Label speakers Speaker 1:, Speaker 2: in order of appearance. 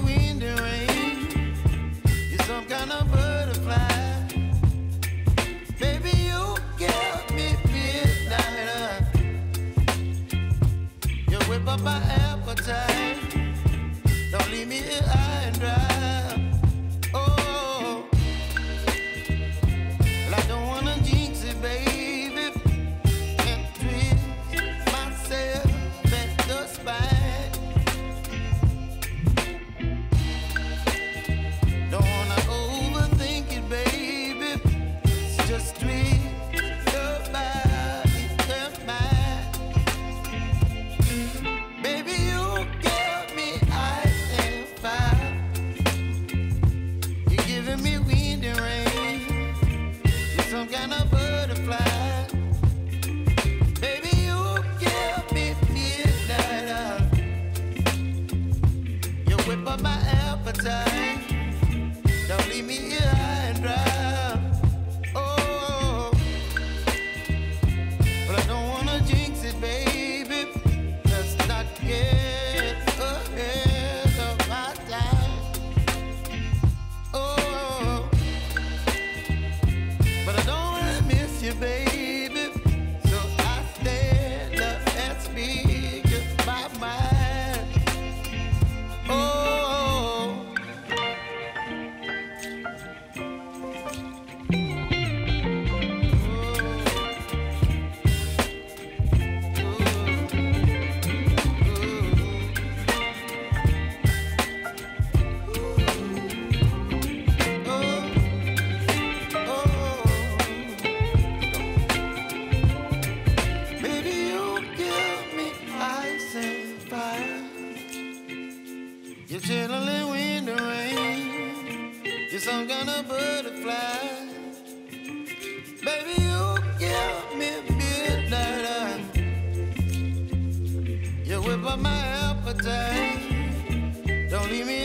Speaker 1: wind and rain. You're some kind of butterfly. Baby, you give me midnight. You whip up my appetite. Don't leave me here high and dry. Oh, well, I don't wanna jinx it, baby. Can't twist myself at the spine. Don't wanna overthink it, baby. It's just twist your body and mine. Baby, you give me ice and fire. You're giving me wind and rain. You're some kind of butterfly. Baby, you give me midnight. You whip up my appetite. Don't leave me here high and dry. Oh, but I don't wanna jinx it, baby. Let's not get ahead of my time. Oh, but I don't wanna miss you, baby. So I stand up and speak my mind. Oh. Baby, you give me ice and fire. You're chilling wind and rain. You're some kind of butterfly. Baby, you give me midnight. You whip up my appetite. Don't leave me